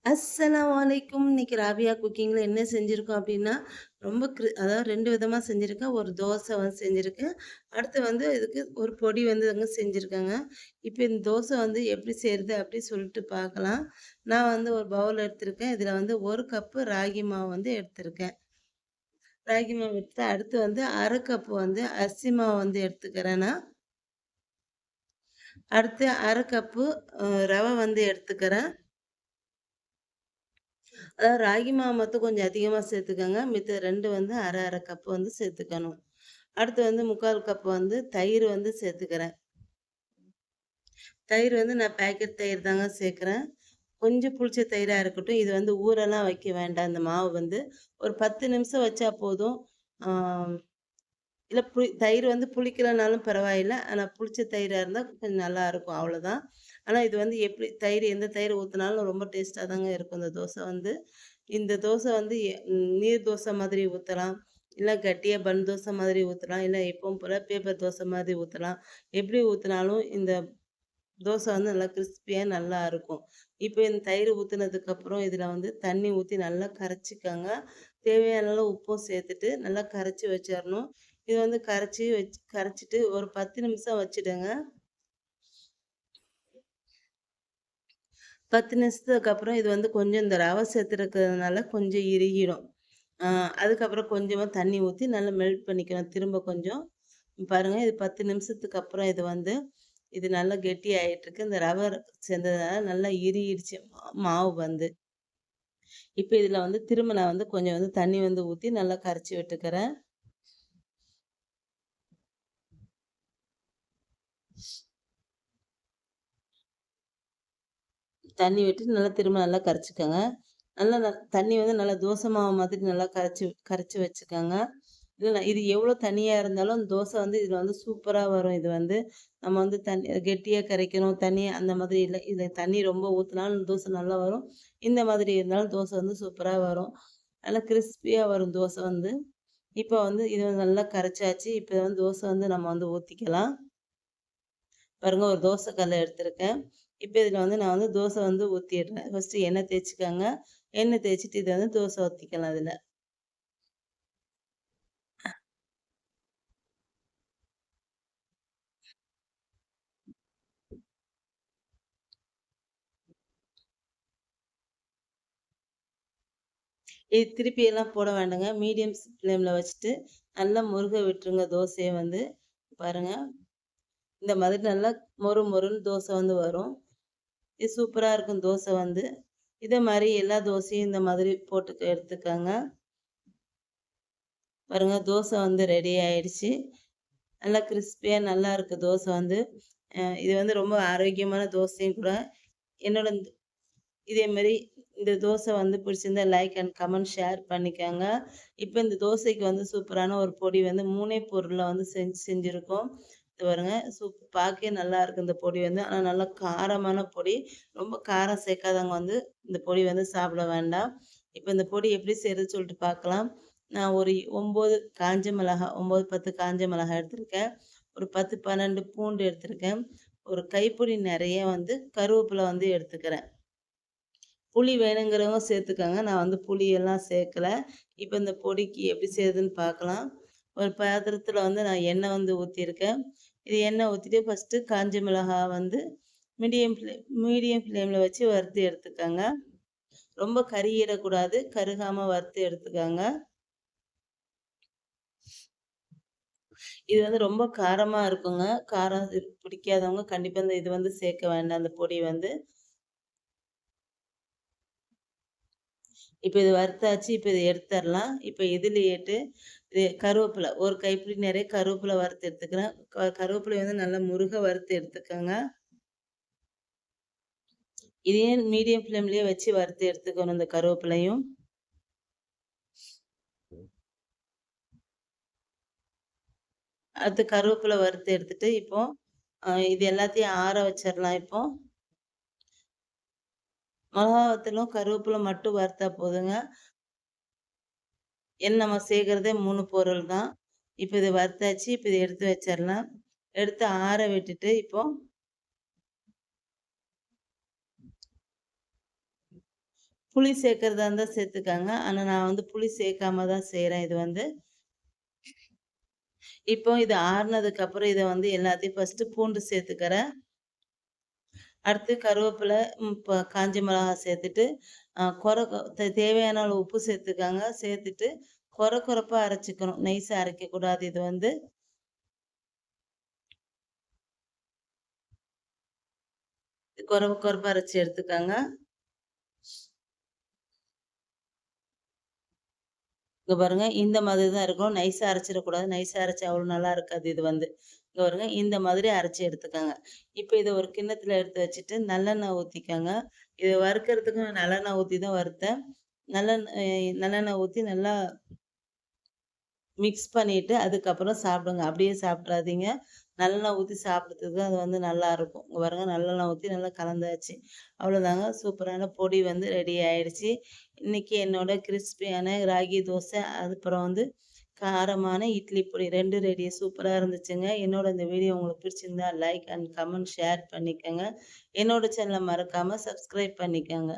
அஸ்ஸலாமு அலைக்கும். இன்னைக்கு ராபியா குக்கிங்ல என்ன செஞ்சிருக்கோம் அப்டின்னா, ரொம்ப அதாவது 2 விதமா செஞ்சிருக்கேன். ஒரு தோசை வந்து செஞ்சிருக்கேன். அடுத்து வந்து இதுக்கு ஒரு பொடி வந்து அங்க செஞ்சிருக்கேங்க. இப்ப இந்த தோசை வந்து எப்படி செய்றது அப்டி சொல்லிட்டு பார்க்கலாம். நான் வந்து ஒரு பவுல் எடுத்திருக்கேன். இதுல வந்து 1 கப்பு ராகி மாவு வந்து எடுத்திருக்கேன். ராகி மாவு எடுத்து அடுத்து வந்து 1/2 கப் வந்து அரிசி மாவு வந்து எடுத்துக்கிறேன் நான். அடுத்து 1/2 கப்பு ரவை வந்து எடுத்துக்கிறேன். அதாவது ராகி மாவு மட்டும் கொஞ்சம் அதிகமா சேர்த்துக்கங்க. மித்த 2 வந்து அரை அரை கப் வந்து சேர்த்துக்கணும். அடுத்து வந்து 3/4 கப் வந்து தயிர் வந்து சேர்த்துக்கிறேன். தயிர் வந்து நான் பேக்கெட் தயிர் தாங்க சேர்க்கிறேன். கொஞ்சம் புளிச்ச தயிரா இருக்கட்டும். இது வந்து ஊறலாம் வைக்க வேண்டாம். இந்த மாவு வந்து ஒரு 10 நிமிஷம் வச்சா போதும். ஆ இல்ல தயிர் வந்து புளிக்கலனாலும் பரவாயில்ல. ஆனா புளிச்ச தயிரா இருந்தா கொஞ்சம் நல்லாருக்கும். அவ்வளோதான். ஆனா இது வந்து எப்படி தயிர் எந்த தயிர் ஊத்துனாலும் ரொம்ப டேஸ்ட்டா தாங்க இருக்கும் இந்த தோசை வந்து. இந்த தோசை வந்து நீர் தோசை மாதிரி ஊத்தலாம். இல்ல கட்டியா பன் தோசை மாதிரி ஊத்தலாம். இல்ல எப்பவும் போல பேப்பர் தோசை மாதிரி ஊத்தலாம். எப்படி ஊத்துனாலும் இந்த தோசை வந்து நல்லா கிரிஸ்பியா நல்லா இருக்கும். இப்ப இந்த தயிர் ஊத்துனதுக்கப்புறம் இதில வந்து தண்ணி ஊத்தி நல்லா கரைச்சுக்கங்க. தேவையான அளவு உப்பும் சேர்த்துட்டு நல்லா கரைச்சு வச்சிரணும். இது வந்து கரைச்சிட்டு ஒரு 10 நிமிஷம் வச்சுடுங்க. 10 நிமிஷத்துக்கு அப்புறம் இது வந்து கொஞ்சம் இந்த ரவை சேர்த்துருக்கிறதுனால கொஞ்சம் இறுகிடும். ஆ அதுக்கப்புறம் கொஞ்சமா தண்ணி ஊத்தி நல்லா மெல்ட் பண்ணிக்கணும். திரும்ப கொஞ்சம் பாருங்க இது 10 நிமிஷத்துக்கு அப்புறம் இது நல்லா கெட்டி ஆயிட்டுருக்கு. இந்த ரவை சேர்ந்ததுனால நல்லா இறுகிடுச்சு மாவு வந்து. இப்ப இதுல வந்து திரும்ப நான் வந்து கொஞ்சம் வந்து தண்ணி வந்து ஊத்தி நல்லா கரைச்சு விட்டுக்கிறேன். தண்ணி விட்டு நல்லா திரும்ப நல்லா கரைச்சுக்கங்க. நல்லா தண்ணி வந்து நல்லா தோசை மாவு மாதிரி நல்லா கரைச்சு வச்சுக்கங்க. இது எவ்வளோ தண்ணியா இருந்தாலும் தோசை வந்து இதுல வந்து சூப்பரா வரும். இது வந்து நம்ம வந்து கெட்டியா கரைக்கணும். தண்ணி அந்த மாதிரி இல்ல. இதுல தண்ணி ரொம்ப ஊத்துனாலும் தோசை நல்லா வரும். இந்த மாதிரி இருந்தாலும் தோசை வந்து சூப்பரா வரும். நல்லா கிரிஸ்பியா வரும் தோசை வந்து. இப்ப வந்து இது நல்லா கரைச்சாச்சு. இப்ப வந்து தோசை வந்து நம்ம வந்து ஊத்திக்கலாம். பாருங்க ஒரு தோசை கல்ல எடுத்திருக்கேன். இப்ப இதுல வந்து நான் வந்து தோசை வந்து ஊத்திடுறேன். ஃபர்ஸ்ட்டு எண்ணெய் தேய்ச்சுக்கங்க. எண்ணெய் தேய்ச்சுட்டு இத வந்து தோசை ஊத்திக்கலாம் இதுல. இது திருப்பி எல்லாம் போட வேண்டாங்க. மீடியம் ஃப்ளேம்ல வச்சுட்டு நல்லா முருக விட்டுருங்க தோசைய வந்து. பாருங்க. இந்த மாதிரி நல்லா மொறு மொறுன்னு தோசை வந்து வரும். இது சூப்பரா இருக்கும் தோசை வந்து. இதே மாரி எல்லா தோசையும் இந்த மாதிரி போட்டு எடுத்துக்கங்க. பாருங்க தோசை வந்து ரெடி ஆயிடுச்சு. நல்லா கிரிஸ்பியா நல்லா இருக்கு தோசை வந்து. இது வந்து ரொம்ப ஆரோக்கியமான தோசையும் கூட. என்னோட இதே மாரி இந்த தோசை வந்து பிடிச்சிருந்தா லைக் அண்ட் கமெண்ட் ஷேர் பண்ணிக்கங்க. இப்ப இந்த தோசைக்கு வந்து சூப்பரான ஒரு பொடி வந்து 3 பொருள்ல வந்து செஞ்சிருக்கோம். இது பாருங்க பார்க்கவே நல்லாருக்கு இந்த பொடி வந்து. ஆனா நல்லா காரமான பொடி. ரொம்ப காரம் சேர்க்காதவங்க வந்து இந்த பொடி வந்து சாப்பிட வேண்டாம். இப்ப இந்த பொடி எப்படி செய்றதுன்னு சொல்லிட்டு பார்க்கலாம். நான் ஒரு 9 காஞ்ச மிளகாய் 9, 10 காஞ்ச மிளகாய் எடுத்திருக்கேன். ஒரு 10, 12 பூண்டு எடுத்திருக்கேன். ஒரு கைப்பிடி நெறைய வந்து கருவேப்பிலை வந்து எடுத்துக்கிறேன். புளி வேணுங்கிறவங்க சேர்த்துக்கங்க. நான் வந்து புளியெல்லாம் சேர்க்கல. இப்ப இந்த பொடிக்கு எப்படி செய்றதுன்னு பார்க்கலாம். ஒரு பாத்திரத்தில வந்து நான் எண்ணெய் வந்து ஊத்தியிருக்கேன். இது எண்ணெய் ஊத்திட்டு ஃபர்ஸ்ட்டு காஞ்ச மிளகாய் வந்து மீடியம் ஃப்ளேம்ல வச்சு வறுத்து எடுத்துக்கங்க. ரொம்ப கருகிடக்கூடாது. கருகாம வறுத்து எடுத்துக்கங்க. இது வந்து ரொம்ப காரமா இருக்குங்க. காரம் பிடிக்காதவங்க கண்டிப்பா இது வந்து சேர்க்க வேண்டாம் அந்த பொடி வந்து. இப்ப இது வறுத்தாச்சு. இப்ப இத எடுத்தரலாம். இப்ப இதுலயேட்டு கருவேப்பில ஒரு கைப்பிடி நிறைய கருவேப்பில வறுத்து எடுத்துக்கிறேன். கருவேப்பிலைய வந்து நல்லா முருக வறுத்து எடுத்துக்கங்க. இதையும் மீடியம் ஃப்ளேம்லயே வச்சு வறுத்து எடுத்துக்கணும் இந்த கருவேப்பிலையும். அடுத்து கருவேப்பில வறுத்து எடுத்துட்டு இப்போ இது எல்லாத்தையும் ஆற வச்சிரலாம் இப்போ. மிளகா வத்தலும், கருவேப்பில மட்டும் வறுத்தா போதுங்க. ஏன்னா நம்ம சேர்க்கிறதே 3 பொருள் தான். இப்ப இத வறுத்தாச்சு. இப்ப இத எடுத்து வச்சிரலாம். எடுத்து ஆற விட்டுட்டு இப்போ புளி சேர்க்கிறதா இருந்தா சேர்த்துக்கங்க. ஆனா நான் வந்து புளி சேர்க்காம தான் செய்றேன் இது வந்து. இப்போ இது ஆறுனதுக்கு அப்புறம் இத வந்து எல்லாத்தையும் ஃபர்ஸ்ட்டு பூண்டு சேர்த்துக்கிறேன். அடுத்து கருவேப்பில, காஞ்ச மிளகா சேர்த்துட்டு, அ கொர கொ தே தேவையான அளவு உப்பு சேர்த்துக்கங்க. சேர்த்துட்டு கொரப்பா அரைச்சுக்கணும். நைஸா அரைக்கக்கூடாது இது வந்து. கொரப்பா அரைச்சு எடுத்துக்கங்க. இங்க பாருங்க, இந்த மாதிரி தான் இருக்கணும். நைஸா அரைச்சிடக்கூடாது. நைஸா அரைச்சா அவ்வளோ நல்லா இருக்காது இது வந்து. இங்க பாருங்க, இந்த மாதிரி அரைச்சு எடுத்துக்கங்க. இப்ப இத ஒரு கிண்ணத்துல எடுத்து வச்சுட்டு நல்லெண்ணெய் ஊத்திக்கங்க. இத வறுக்கிறதுக்கு நான் நல்லெண்ணெய் ஊத்தி தான் வறுத்தேன். நல்லெண்ணெய் ஊத்தி நல்லா மிக்ஸ் பண்ணிட்டு, அதுக்கப்புறம் சாப்பிடுங்க. அப்படியே சாப்பிட்றாதீங்க. நல்லெண்ணெய் ஊத்தி சாப்பிடுறதுக்கு அது வந்து நல்லாருக்கும். இங்க பாருங்க நல்லெண்ணெய் ஊத்தி நல்லா கலந்தாச்சு. அவ்வளோதாங்க சூப்பரான பொடி வந்து ரெடி ஆயிடுச்சு. இன்னைக்கு என்னோட கிரிஸ்பியான ராகி தோசை, அதுக்கப்புறம் வந்து காரமான இட்லி பொடி 2 ரெடி. சூப்பரா இருந்துச்சுங்க. என்னோட இந்த வீடியோ உங்களுக்கு பிடிச்சிருந்தா லைக் அண்ட் கமெண்ட், ஷேர் பண்ணிக்கங்க. என்னோட சேனல மறக்காம சப்ஸ்கிரைப் பண்ணிக்கங்க.